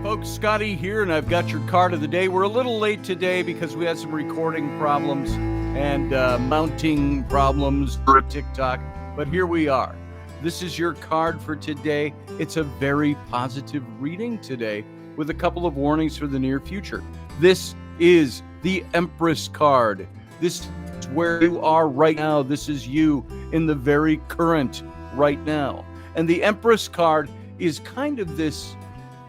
Folks, Scotty here, and I've got your card of the day. We're a little late today because we had some recording problems and mounting problems for TikTok, but here we are. This is your card for today. It's a very positive reading today with a couple of warnings for the near future. This is the Empress card. This is where you are right now. This is you in the very current right now. And the Empress card is kind of this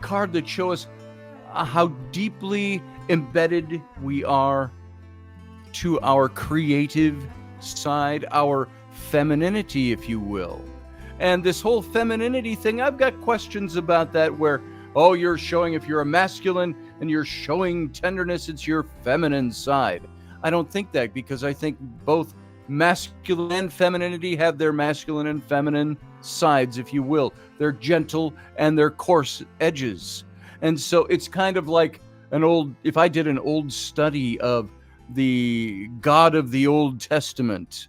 card that shows us how deeply embedded we are to our creative side, our femininity, if you will. And this whole femininity thing, I've got questions about that where, oh, you're showing, if you're a masculine and you're showing tenderness, it's your feminine side. I don't think that, because I think both masculine and femininity have their masculine and feminine sides, if you will. They're gentle and they're coarse edges. And so it's kind of like if I did an old study of the God of the Old Testament,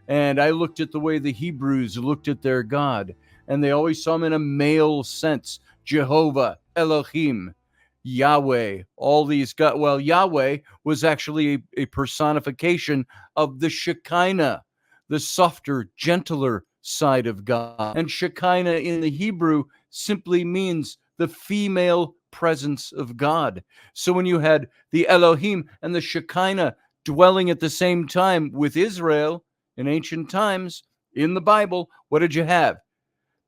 and I looked at the way the Hebrews looked at their God, and they always saw him in a male sense. Jehovah, Elohim, Yahweh, all these God. Well, Yahweh was actually a personification of the Shekinah, the softer, gentler side of God. And Shekinah in the Hebrew simply means the female presence of God. So when you had the Elohim and the Shekinah dwelling at the same time with Israel in ancient times, in the Bible, what did you have?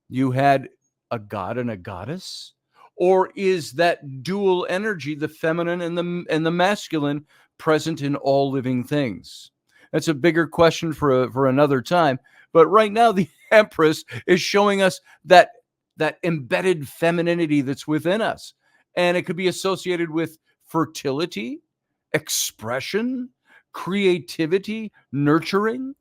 You had a god and a goddess? Or is that dual energy, the feminine and the masculine, present in all living things? That's a bigger question for another time. But right now, the Empress is showing us that embedded femininity that's within us. And it could be associated with fertility, expression, creativity, nurturing.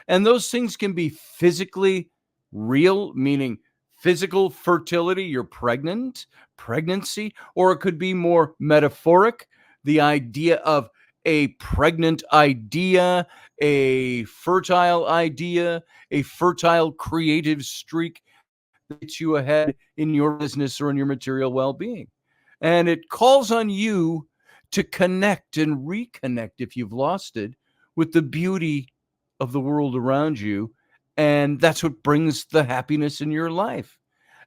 And those things can be physically real, meaning physical fertility, you're pregnant, pregnancy, or it could be more metaphoric, the idea of a pregnant idea, a fertile creative streak that gets you ahead in your business or in your material well-being. And it calls on you to connect and reconnect, if you've lost it, with the beauty of the world around you. And that's what brings the happiness in your life.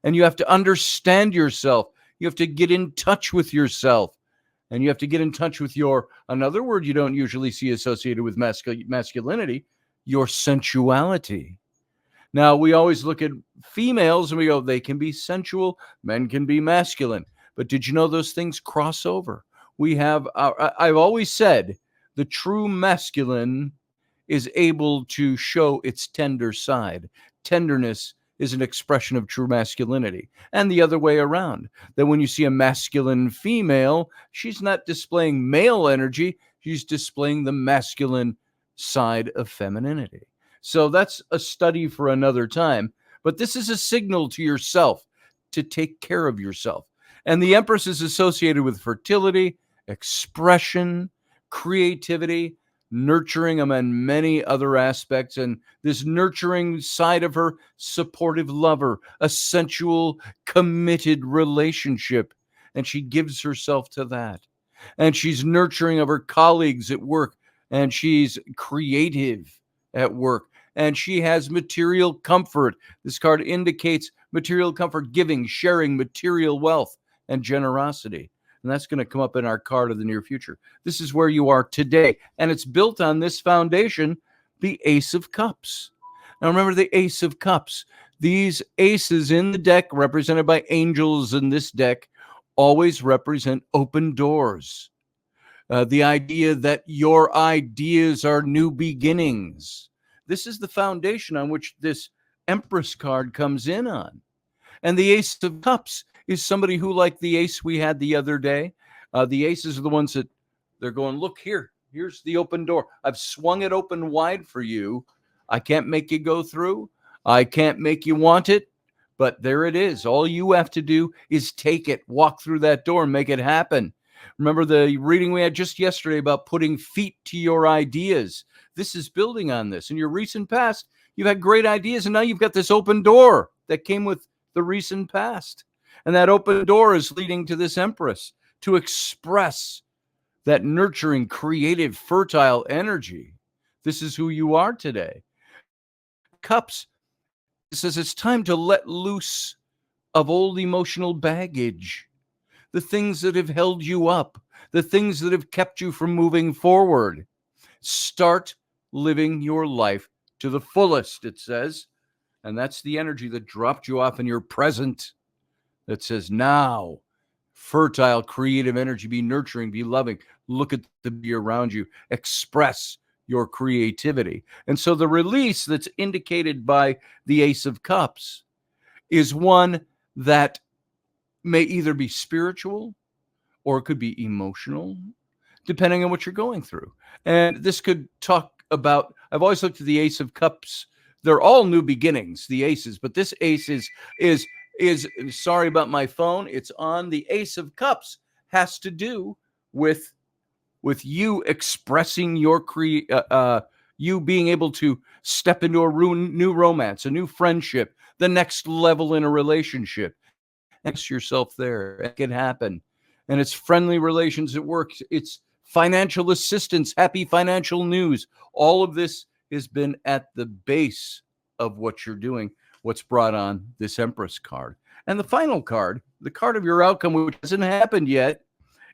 And you have to understand yourself. You have to get in touch with yourself. And you have to get in touch with another word you don't usually see associated with masculinity, your sensuality. Now, we always look at females and we go, they can be sensual, men can be masculine. But did you know those things cross over? I've always said, the true masculine is able to show its tender side. Tenderness is an expression of true masculinity. And the other way around, that when you see a masculine female, she's not displaying male energy, she's displaying the masculine side of femininity. So that's a study for another time. But this is a signal to yourself to take care of yourself. And the Empress is associated with fertility, expression, creativity, nurturing among many other aspects. And this nurturing side of her, supportive lover, a sensual, committed relationship. And she gives herself to that. And she's nurturing of her colleagues at work. And she's creative at work. And she has material comfort. This card indicates material comfort, giving, sharing material wealth and generosity. And that's going to come up in our card of the near future. This is where you are today. And it's built on this foundation, the Ace of Cups. Now remember the Ace of Cups. These aces in the deck, represented by angels in this deck, always represent open doors. The idea that your ideas are new beginnings. This is the foundation on which this Empress card comes in on. And the Ace of Cups is somebody who, like the ace we had the other day, the aces are the ones that they're going, look here, here's the open door. I've swung it open wide for you. I can't make you go through. I can't make you want it, but there it is. All you have to do is take it, walk through that door, and make it happen. Remember the reading we had just yesterday about putting feet to your ideas. This is building on this. In your recent past, you've had great ideas, and now you've got this open door that came with the recent past. And that open door is leading to this Empress to express that nurturing, creative, fertile energy. This is who you are today. Cups says it's time to let loose of old emotional baggage, the things that have held you up, the things that have kept you from moving forward. Start living your life to the fullest, it says. And that's the energy that dropped you off in your present that says, now, fertile, creative energy, be nurturing, be loving, look at the beauty around you, express your creativity. And so the release that's indicated by the Ace of Cups is one that may either be spiritual or it could be emotional, depending on what you're going through. And this could talk about, I've always looked at the Ace of Cups. They're all new beginnings, the aces, but this ace is sorry about my phone. It's on. The Ace of Cups has to do with you expressing your you being able to step into a new romance, a new friendship, the next level in a relationship. Express yourself there. It can happen. And it's friendly relations at work. It's financial assistance, happy financial news. All of this has been at the base of what you're doing, what's brought on this Empress card. And the final card, the card of your outcome, which hasn't happened yet,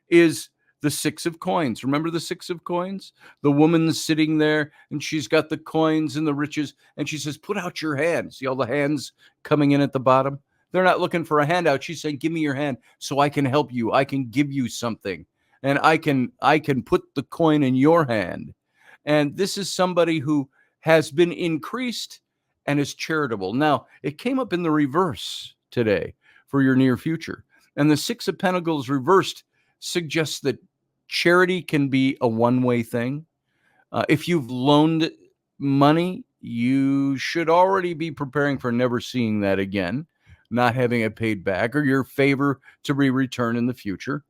is the Six of Coins. Remember the Six of Coins? The woman's sitting there and she's got the coins and the riches, and she says, put out your hand. See all the hands coming in at the bottom? They're not looking for a handout. She's saying, give me your hand so I can help you. I can give you something, and I can put the coin in your hand. And this is somebody who has been increased and is charitable. Now, it came up in the reverse today for your near future. And the Six of Pentacles reversed suggests that charity can be a one-way thing. If you've loaned money, you should already be preparing for never seeing that again, not having it paid back, or your favor to be returned in the future.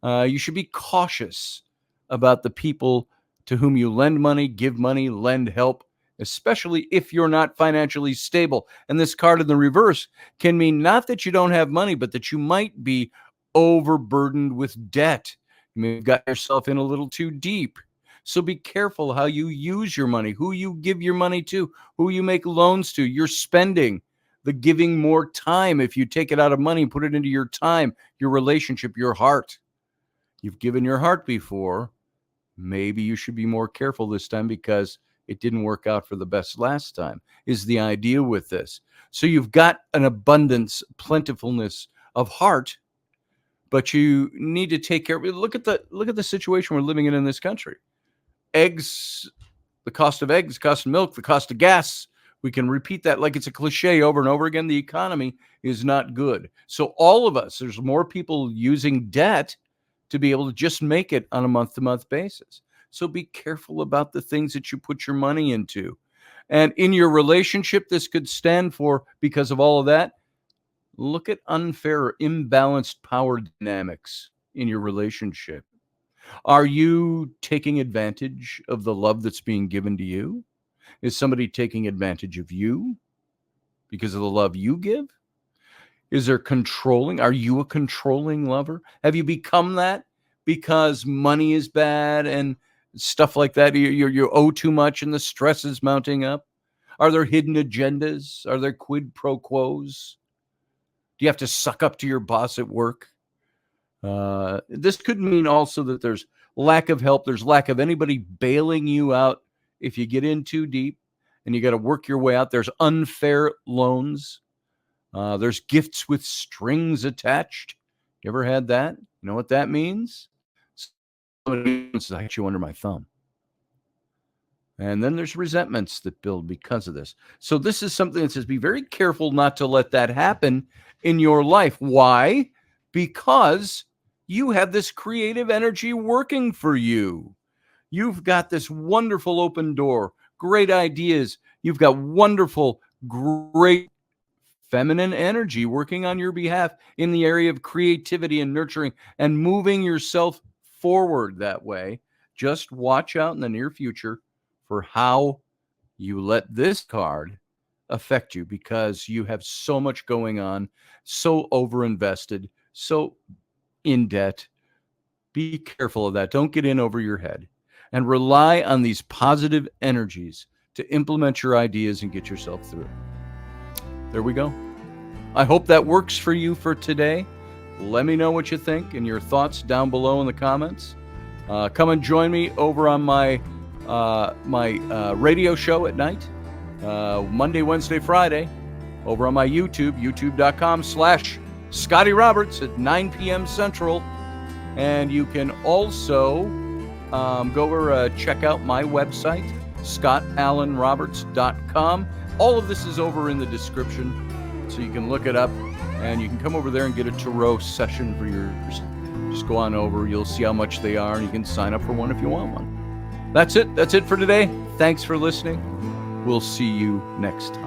You should be cautious about the people to whom you lend money, give money, lend help, especially if you're not financially stable. And this card in the reverse can mean not that you don't have money, but that you might be overburdened with debt. You may have got yourself in a little too deep. So be careful how you use your money, who you give your money to, who you make loans to. You're spending, the giving more time. If you take it out of money, put it into your time, your relationship, your heart. You've given your heart before. Maybe you should be more careful this time because it didn't work out for the best last time, is the idea with this. So you've got an abundance, plentifulness of heart, but you need to take care of it. Look at the situation we're living in this country. Eggs, the cost of eggs, the cost of milk, the cost of gas. We can repeat that like it's a cliche over and over again. The economy is not good. So all of us, there's more people using debt to be able to just make it on a month-to-month basis. So be careful about the things that you put your money into. And in your relationship, this could stand for, because of all of that, look at unfair or imbalanced power dynamics in your relationship. Are you taking advantage of the love that's being given to you? Is somebody taking advantage of you because of the love you give? Is there controlling? Are you a controlling lover? Have you become that because money is bad and stuff like that? You owe too much and the stress is mounting up? Are there hidden agendas? Are there quid pro quos? Do you have to suck up to your boss at work? This could mean also that there's lack of help. There's lack of anybody bailing you out if you get in too deep and you got to work your way out. There's unfair loans. There's gifts with strings attached. You ever had that? You know what that means? Somebody wants to hit you under my thumb. And then there's resentments that build because of this. So this is something that says be very careful not to let that happen in your life. Why? Because you have this creative energy working for you. You've got this wonderful open door, great ideas. You've got wonderful, great feminine energy working on your behalf in the area of creativity and nurturing and moving yourself forward that way. Just watch out in the near future for how you let this card affect you because you have so much going on, so overinvested, so in debt. Be careful of that. Don't get in over your head, and rely on these positive energies to implement your ideas and get yourself through. There we go. I hope that works for you for today. Let me know what you think and your thoughts down below in the comments. Come and join me over on my radio show at night, Monday, Wednesday, Friday, over on my YouTube, youtube.com/Scotty Roberts at 9 p.m. Central. And you can also go over, check out my website, scottallenroberts.com. All of this is over in the description, so you can look it up, and you can come over there and get a tarot session for yours. Just go on over. You'll see how much they are, and you can sign up for one if you want one. That's it. That's it for today. Thanks for listening. We'll see you next time.